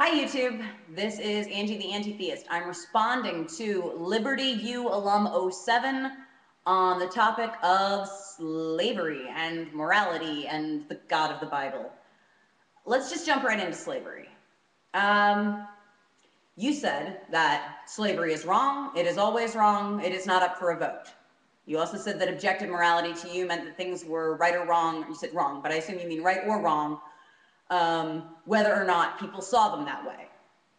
Hi YouTube, this is Angie the Anti-Theist. I'm responding to Liberty U Alum 07 on the topic of slavery and morality and the God of the Bible. Let's just jump right into slavery. You said that slavery is wrong, it is always wrong, it is not up for a vote. You also said that objective morality to you meant that things were right or wrong. You said wrong, but I assume you mean right or wrong, whether or not people saw them that way.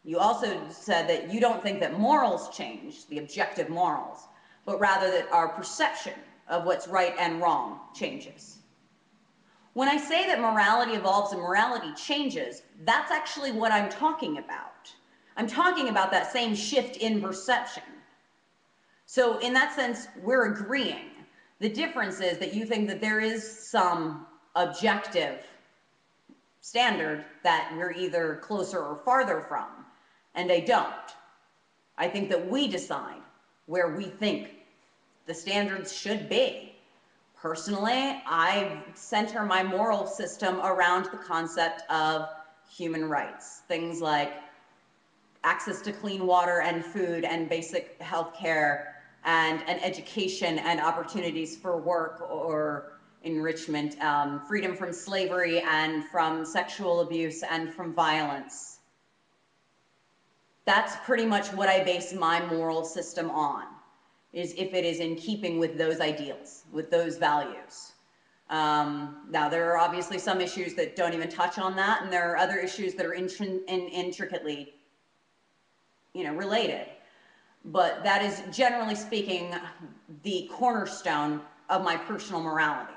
You also said that you don't think that morals change, the objective morals, but rather that our perception of what's right and wrong changes. When I say that morality evolves and morality changes, that's actually what I'm talking about. I'm talking about that same shift in perception. So in that sense, we're agreeing. The difference is that you think that there is some objective standard that we're either closer or farther from, and I don't. I think that we decide where we think the standards should be. Personally, I center my moral system around the concept of human rights. Things like access to clean water and food and basic health care and an education and opportunities for work or enrichment, freedom from slavery and from sexual abuse and from violence. That's pretty much what I base my moral system on, is if it is in keeping with those ideals, with those values. Now, there are obviously some issues that don't even touch on that, and there are other issues that are intricately, related. But that is, generally speaking, the cornerstone of my personal morality,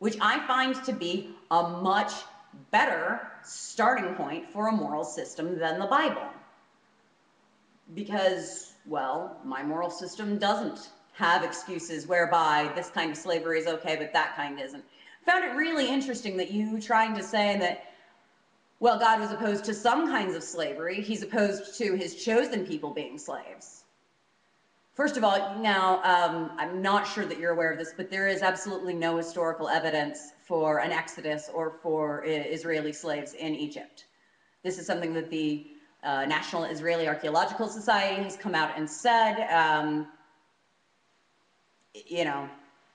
which I find to be a much better starting point for a moral system than the Bible. Because, well, my moral system doesn't have excuses whereby this kind of slavery is okay, but that kind isn't. I found it really interesting that you trying to say that, well, God was opposed to some kinds of slavery. He's opposed to his chosen people being slaves. First of all, now, I'm not sure that you're aware of this, but there is absolutely no historical evidence for an exodus or for Israeli slaves in Egypt. This is something that the National Israeli Archaeological Society has come out and said.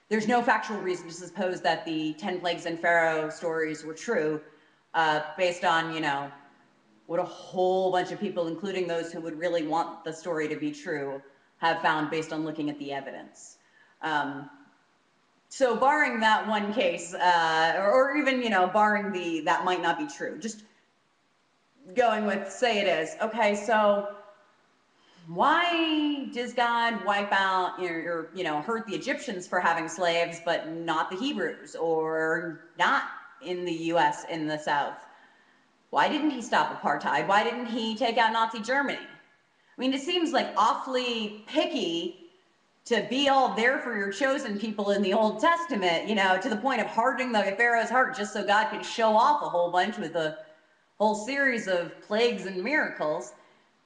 There's no factual reason to suppose that the 10 plagues and Pharaoh stories were true, based on, what a whole bunch of people, including those who would really want the story to be true, have found based on looking at the evidence. So barring that one case, or even, barring that might not be true, just going with, say it is, okay, so why does God wipe out, or hurt the Egyptians for having slaves, but not the Hebrews, or not in the US, in the South? Why didn't he stop apartheid? Why didn't he take out Nazi Germany? I mean, it seems like awfully picky to be all there for your chosen people in the Old Testament, to the point of hardening the Pharaoh's heart just so God could show off a whole bunch with a whole series of plagues and miracles.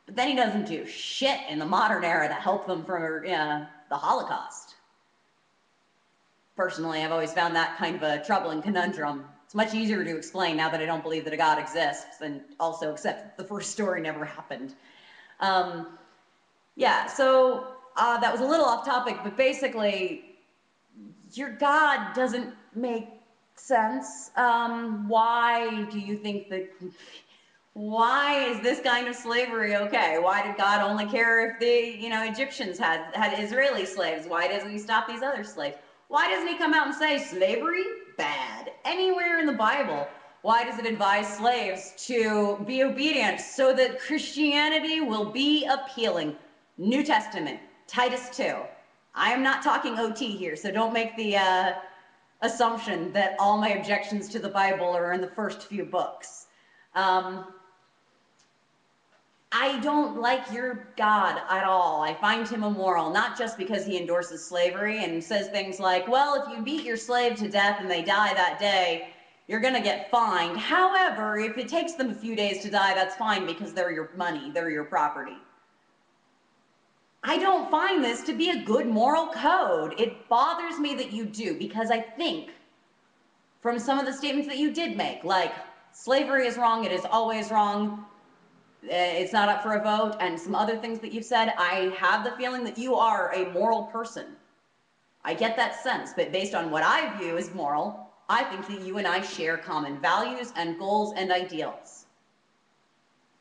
But then he doesn't do shit in the modern era to help them from the Holocaust. Personally, I've always found that kind of a troubling conundrum. It's much easier to explain now that I don't believe that a God exists, and also accept that the first story never happened. So that was a little off topic, but basically, your God doesn't make sense. Why do you think that, why is this kind of slavery okay? Why did God only care if the, Egyptians had Israeli slaves? Why doesn't he stop these other slaves? Why doesn't he come out and say slavery, bad, anywhere in the Bible? Why does it advise slaves to be obedient so that Christianity will be appealing? New Testament, Titus 2. I am not talking OT here, so don't make the assumption that all my objections to the Bible are in the first few books. I don't like your God at all. I find him immoral, not just because he endorses slavery and says things like, well, if you beat your slave to death and they die that day, you're going to get fined. However, if it takes them a few days to die, that's fine because they're your money, they're your property. I don't find this to be a good moral code. It bothers me that you do, because I think from some of the statements that you did make, like slavery is wrong, it is always wrong, it's not up for a vote, and some other things that you've said, I have the feeling that you are a moral person. I get that sense, but based on what I view as moral, I think that you and I share common values and goals and ideals.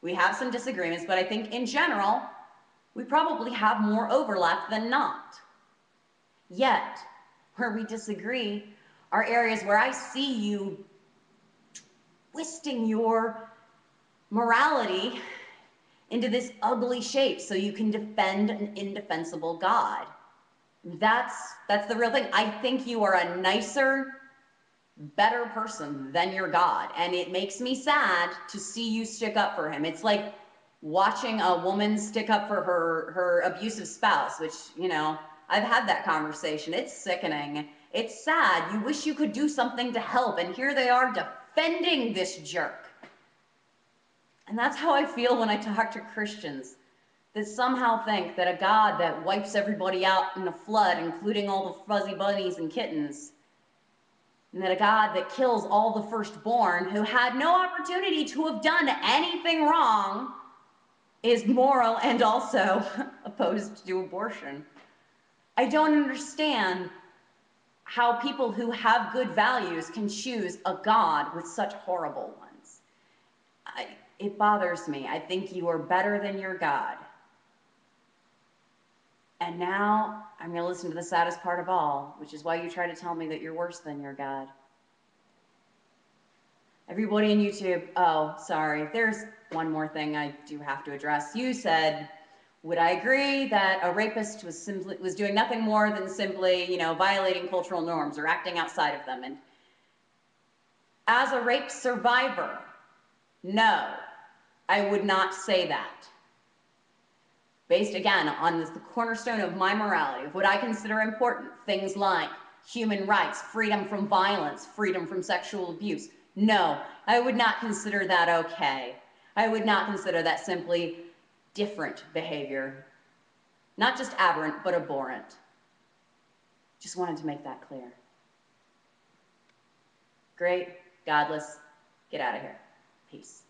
We have some disagreements, but I think in general, we probably have more overlap than not. Yet, where we disagree are areas where I see you twisting your morality into this ugly shape so you can defend an indefensible God. That's the real thing. I think you are a nicer, better person than your God, and it makes me sad to see you stick up for him. It's like watching a woman stick up for her abusive spouse, which, you know, I've had that conversation. It's sickening. It's sad. You wish you could do something to help, and here they are defending this jerk. And that's how I feel when I talk to Christians, that somehow think that a God that wipes everybody out in a flood, including all the fuzzy bunnies and kittens, and that a God that kills all the firstborn who had no opportunity to have done anything wrong is moral and also opposed to abortion. I don't understand how people who have good values can choose a God with such horrible ones. It bothers me. I think you are better than your God. And now I'm going to listen to the saddest part of all, which is why you try to tell me that you're worse than your God. Everybody on YouTube, oh, sorry, there's one more thing I do have to address. You said, would I agree that a rapist was doing nothing more than simply, you know, violating cultural norms or acting outside of them? And as a rape survivor, no, I would not say that. Based, again, on the cornerstone of my morality, of what I consider important, things like human rights, freedom from violence, freedom from sexual abuse. No, I would not consider that okay. I would not consider that simply different behavior. Not just aberrant, but abhorrent. Just wanted to make that clear. Great, godless, get out of here. Peace.